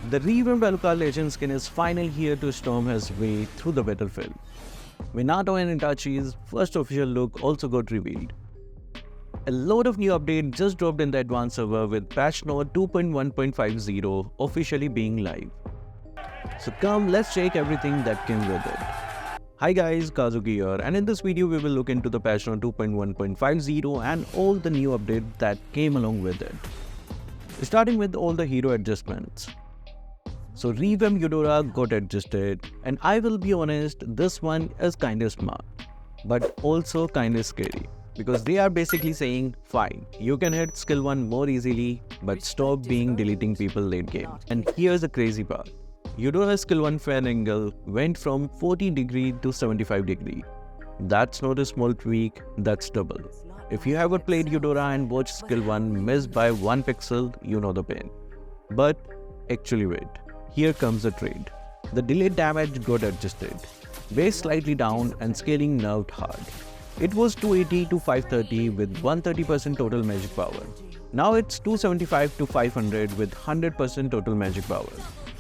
The revamped Alucard Legend Skin is finally here to storm his way through the battlefield. Minato and Itachi's first official look also got revealed. A load of new updates just dropped in the advanced server with patch note 2.1.50 officially being live. So come, let's check everything that came with it. Hi guys, Kazuki here, and in this video we will look into the patch note 2.1.50 and all the new updates that came along with it. Starting with all the hero adjustments. So Revamp Eudora got adjusted, and I will be honest, this one is kinda smart, but also kinda scary. Because they are basically saying, fine, you can hit skill 1 more easily, but stop deleting people late game. And here's the crazy part. Eudora's skill 1 fan angle went from 40° to 75°. That's not a small tweak, that's double. If you ever played Eudora and watched skill 1 missed by 1 pixel, you know the pain. But actually wait, here comes the trade. The delayed damage got adjusted, base slightly down and scaling nerfed hard. It was 280 to 530 with 130% total magic power. Now it's 275 to 500 with 100% total magic power.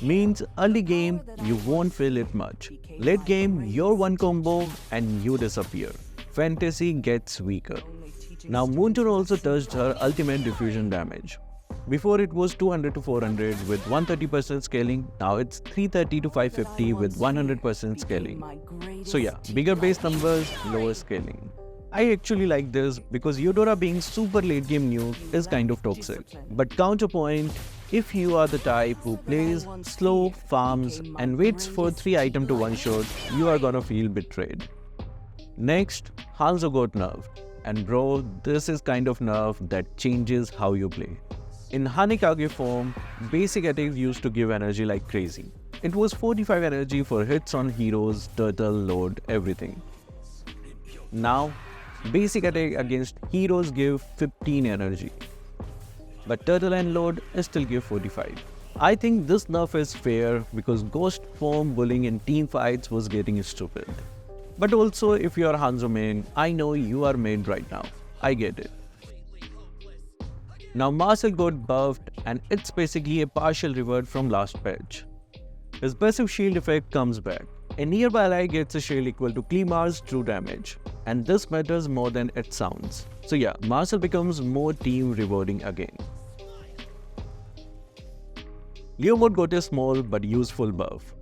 Means early game, you won't feel it much. Late game, your one combo and you disappear. Fantasy gets weaker. Now Moonton also touched her ultimate diffusion damage. Before it was 200 to 400 with 130% scaling, now it's 330 to 550 with 100% scaling. So yeah, bigger base numbers, lower scaling. I actually like this because Eudora being super late game nuke is kind of toxic. But counterpoint, if you are the type who plays slow, farms and waits for 3 items to one shot, you are gonna feel betrayed. Next, Hanzo got nerfed. And bro, this is kind of nerf that changes how you play. In Hanekage form, basic attacks used to give energy like crazy. It was 45 energy for hits on heroes, turtle, lord, everything. Now, basic attack against heroes give 15 energy. But turtle and lord still give 45. I think this nerf is fair because ghost form bullying in team fights was getting stupid. But also, if you are Hanzo main, I know you are main right now. I get it. Now Marcel got buffed and it's basically a partial revert from last patch. His passive shield effect comes back. A nearby ally gets a shield equal to Klimar's true damage. And this matters more than it sounds. So yeah, Marcel becomes more team rewarding again. Leo mode got a small but useful buff.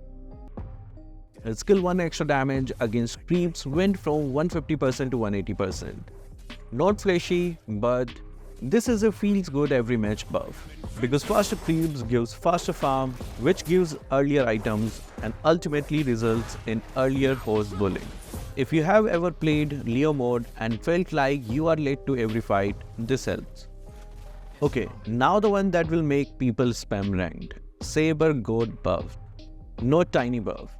His skill 1 extra damage against creeps went from 150% to 180%. Not flashy, but this is a feels good every match buff. Because faster creeps gives faster farm, which gives earlier items and ultimately results in earlier host bullying. If you have ever played Leo mode and felt like you are late to every fight, this helps. Okay, now the one that will make people spam ranked. Saber got buffed. Not tiny buff.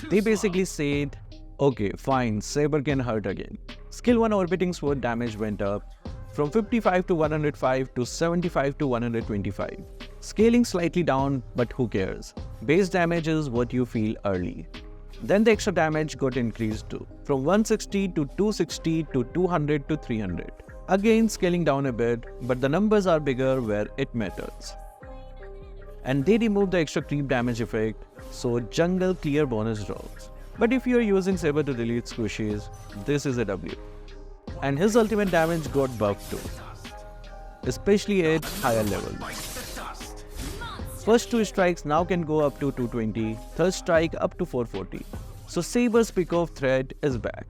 They basically said, okay fine, Saber can hurt again. Skill 1 orbiting sword damage went up from 55 to 105 to 75 to 125. Scaling slightly down, but who cares? Base damage is what you feel early. Then the extra damage got increased too, from 160 to 260 to 200 to 300. Again scaling down a bit, but the numbers are bigger where it matters. And they removed the extra creep damage effect, so jungle clear bonus drops. But if you are using Saber to delete squishies, this is a W. And his ultimate damage got buffed too, especially at higher levels. First 2 strikes now can go up to 220, third strike up to 440. So Saber's pick-off threat is back.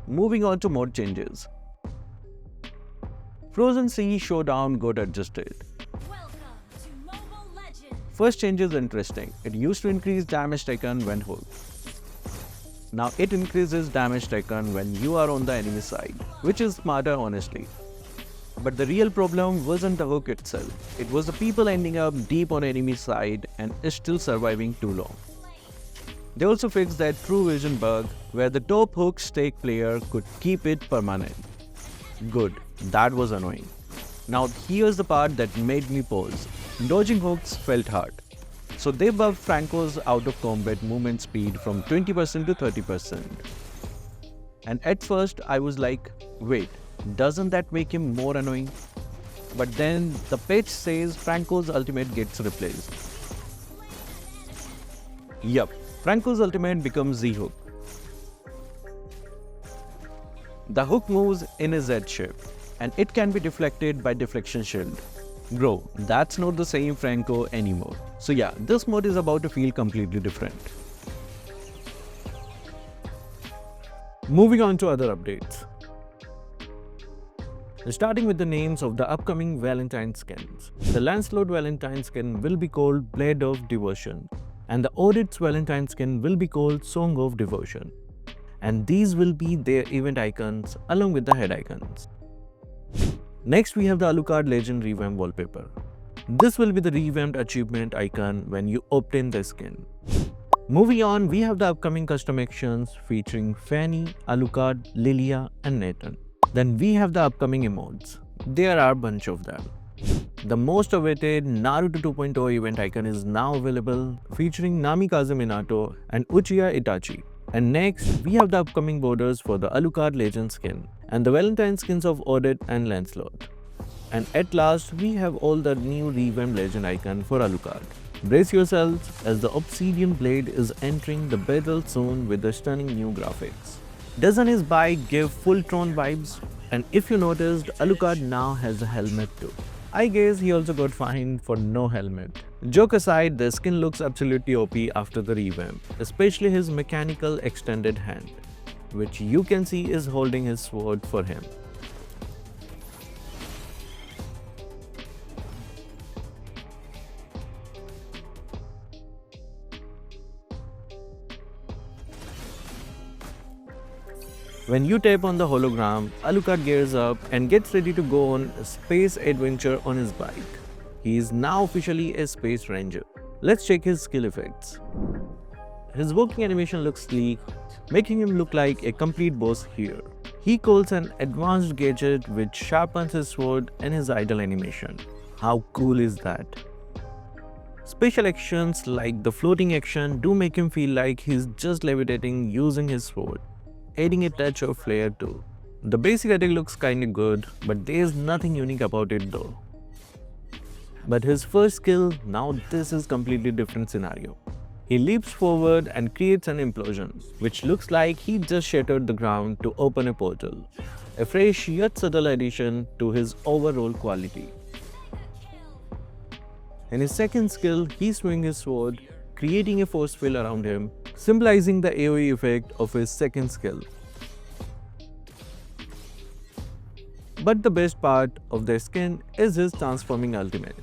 Moving on to more changes. Frozen Sea Showdown got adjusted. First change is interesting. It used to increase damage taken when hooked. Now it increases damage taken when you are on the enemy side, which is smarter honestly. But the real problem wasn't the hook itself. It was the people ending up deep on enemy side and still surviving too long. They also fixed that true vision bug where the top hook stake player could keep it permanent. Good, that was annoying. Now here's the part that made me pause. Dodging hooks felt hard. So they buffed Franco's out of combat movement speed from 20% to 30%. And at first I was like, wait, doesn't that make him more annoying? But then the patch says Franco's ultimate gets replaced. Yup, Franco's ultimate becomes the hook. The hook moves in a Z shape, and it can be deflected by deflection shield. Bro, that's not the same Franco anymore. So yeah, this mode is about to feel completely different. Moving on to other updates. Starting with the names of the upcoming Valentine skins. The Lancelot Valentine skin will be called Blade of Devotion, and the Oryx Valentine skin will be called Song of Devotion. And these will be their event icons along with the head icons. Next, we have the Alucard Legend Revamp wallpaper. This will be the revamped achievement icon when you obtain the skin. Moving on, we have the upcoming custom actions featuring Fanny, Alucard, Lilia, and Nathan. Then we have the upcoming emotes. There are a bunch of them. The most awaited Naruto 2.0 event icon is now available, featuring Namikaze Minato and Uchiha Itachi. And next, we have the upcoming borders for the Alucard Legend Skin and the Valentine skins of Odette and Lancelot. And at last, we have all the new Revamped Legend icon for Alucard. Brace yourselves as the Obsidian Blade is entering the battle soon with the stunning new graphics. Doesn't his bike give full Tron vibes? And if you noticed, Alucard now has a helmet too. I guess he also got fined for no helmet. Joke aside, the skin looks absolutely OP after the revamp, especially his mechanical extended hand, which you can see is holding his sword for him. When you tap on the hologram, Alucard gears up and gets ready to go on a space adventure on his bike. He is now officially a space ranger. Let's check his skill effects. His walking animation looks sleek, making him look like a complete boss here. He calls an advanced gadget which sharpens his sword and his idle animation. How cool is that? Special actions like the floating action do make him feel like he's just levitating using his sword, adding a touch of flair too. The basic attack looks kinda good, but there's nothing unique about it though. But his first skill, now this is completely different scenario. He leaps forward and creates an implosion, which looks like he just shattered the ground to open a portal. A fresh yet subtle addition to his overall quality. In his second skill, he swings his sword, creating a force field around him, symbolizing the AoE effect of his second skill. But the best part of their skin is his transforming ultimate.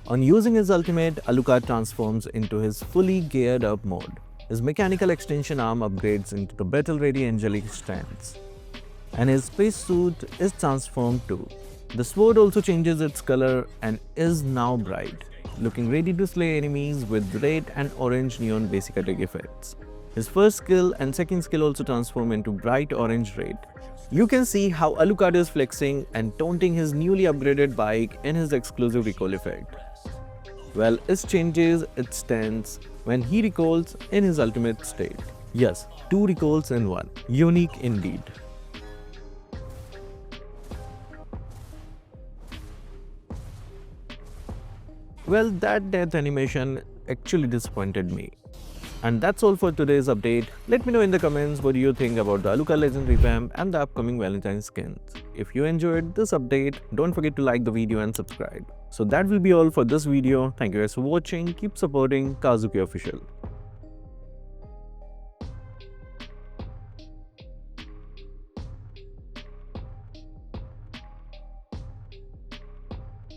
On using his ultimate, Alucard transforms into his fully geared up mode. His mechanical extension arm upgrades into the battle-ready angelic stance. And his space suit is transformed too. The sword also changes its color and is now bright, looking ready to slay enemies with red and orange neon basic attack effects. His first skill and second skill also transform into bright orange red. You can see how Alucard is flexing and taunting his newly upgraded bike in his exclusive recoil effect. Well, it changes its stance when he recoils in his ultimate state. Yes, 2 recoils in one. Unique indeed. Well, that death animation actually disappointed me. And that's all for today's update. Let me know in the comments what do you think about the Alucard Legend Revamp and the upcoming Valentine skins. If you enjoyed this update, don't forget to like the video and subscribe. So that will be all for this video. Thank you guys for watching. Keep supporting Kazuki Official.